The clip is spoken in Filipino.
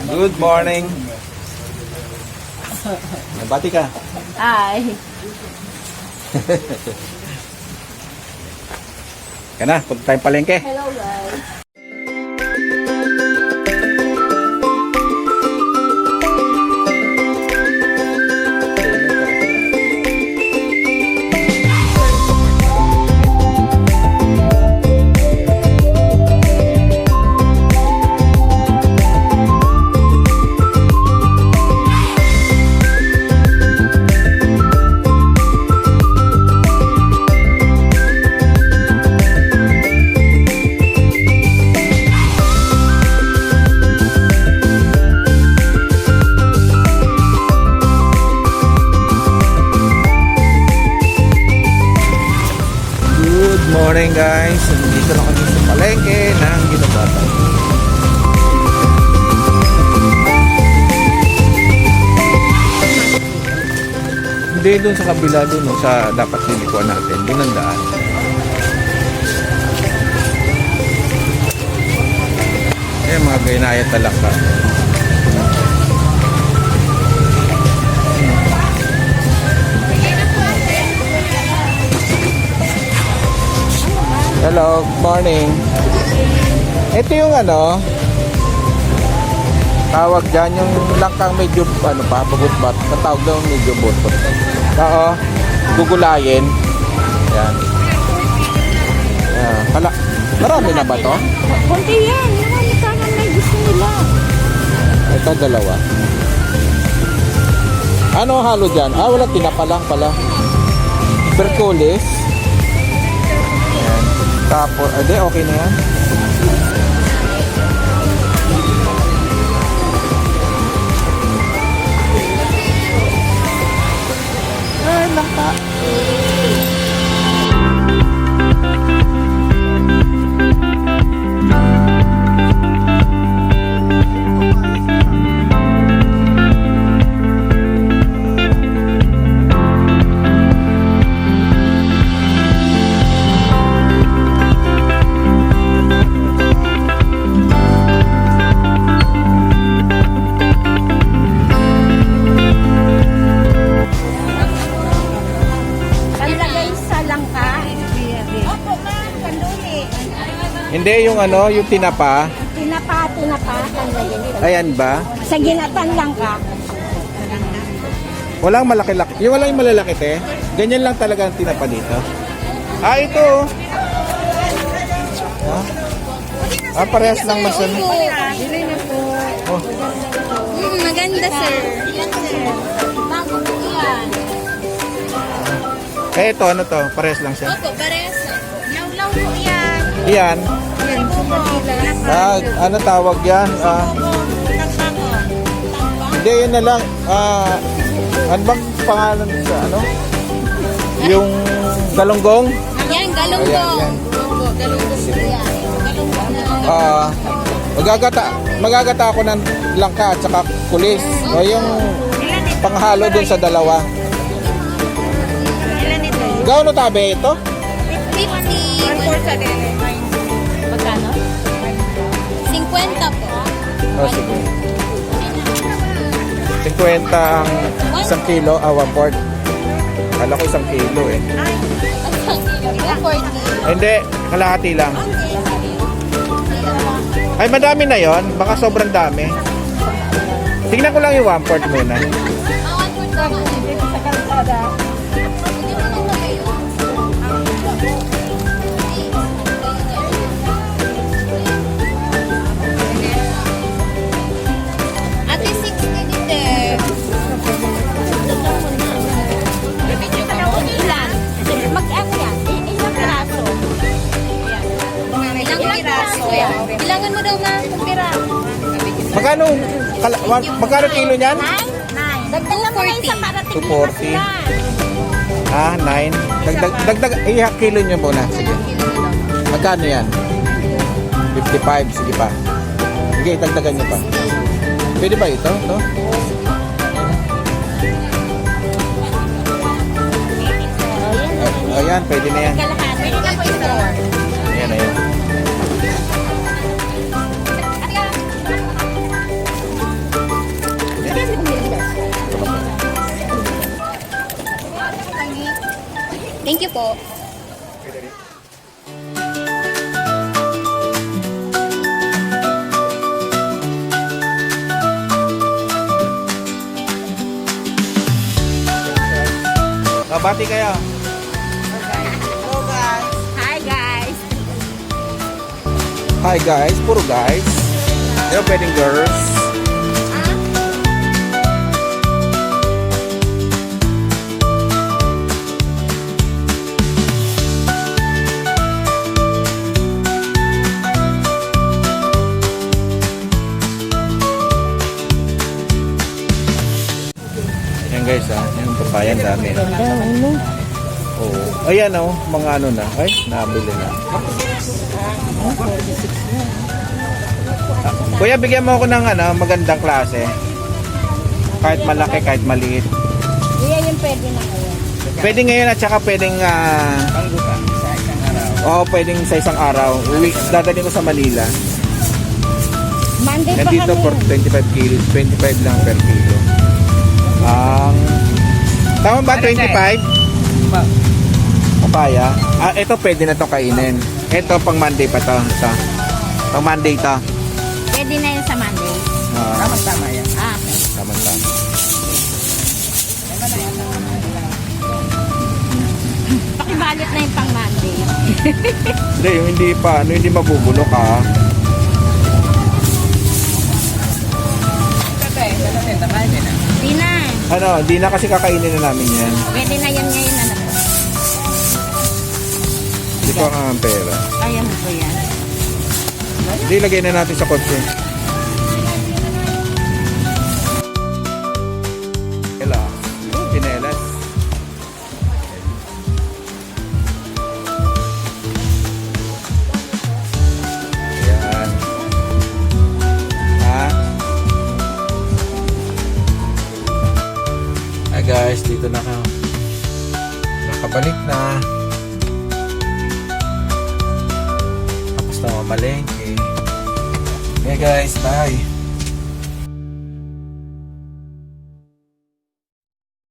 Good morning. Nabati ka. Ay. Kana, punta tayong palengke. Hello guys. Morning guys, dito na kami sa palengke ng Ginabata. Hindi doon sa kabila doon sa dapat nilikuan natin, doon ang daan. Ayan mga gaynayat talaka. Hello, morning. Ito yung ano, tawag dyan, yung langkang medyo, ano pa, bagut-bat. Matawag daw medyo butot. Oo, gugulayin. Yan. Hala, marami na ba to? Kunti yan. Marami sana may gusto nila. Ito, dalawa. Ano halo dyan? Ah, wala, tinapa lang pala. Berkulis. Tapos, ade, okay na yan. Ay, langka. Hindi, yung ano, yung tinapa. Tinapa. Ayan ba? Sa ginatan lang ka. Walang malaki-laki. Yung walang malalaki, te. Ganyan lang talaga ang tinapa dito. Ah, ito. Ah, parehas lang masama. Dili na po. Oh. Maganda, sir. Ilan, sir? Bago po yan. Eh, ito, ano to? Parehas lang siya. Opo, parehas. Law-law po yan. Iyan. Yan, super Ah, ano tawag yan? Hindi, yun na lang. Ano bang pangalan sa ano? Yung galunggong? Yan, galunggong. Ayan. Opo, galunggong po yan. Galunggong na. Magagata ako ng langka at saka kulis. O yung panghalo dun sa dalawa. Ilan ito? Gaano tabi ito? 50. 1/4 Magkano? 50 po. O sige. 50 ang isang kilo, 1/4. Kala ko isang kilo eh. 240. Hindi, kalahati lang. Ay, madami na yon. Baka sobrang dami. Tingnan ko lang yung 1/4 muna. 1/4 sa kalsada. Ate, 60 dito. Ilan? Mag-ano yan? Ilang piraso? Ilang piraso? Bilangan mo daw na kung piraso. Magkano kilo niyan? 9. Dagdag na mo na isa para tigil 240. Ah, 9. Dagdag, kilo niyo muna. Sige. Magkano yan? 55. Sige pa. Sige, dagdagan niyo pa. Pwede ba ito? Ito? Ayan, pwede na yan. Kalahati. Pwede na po ito. Ayan, ayan. po. Bati kayo. Hi guys. Hi guys, puro guys. Yung pwedeng girls. Yan guys yung papayan dami. Oo. Ayan mga ano na. Ay, nabili na. Kuya, bigyan mo ako ng magandang klase. Kahit malaki, kahit maliit. Kuya, yung pwede na ngayon. Pwede ngayon at saka pwedeng pwedeng sa isang araw. Dadalhin ko sa Manila. Monday pa Nandito kami. for 25 kilos. 25 lang per kilo. Tama ba? 25? Papaya. Ito pwede na to kainin. Ito pang Monday pa to. Pang Monday to. Pwede na yun sa Monday. Tama yan. Okay. Tama-tama. Pakibalot na yung pang Monday. Hindi, yung hindi pa, hindi mabubulok ha. Di na. Di na kasi kakainin na namin yan. Pwede na yan ngayon na po. Hindi ko ang pera. Kaya mo po yan. Hindi, lagay na natin sa kotse. Hello. Pinelas. Ayan. Hi guys, dito na ka. Nakabalik na. Tapos na mamalengke. Okay guys, bye.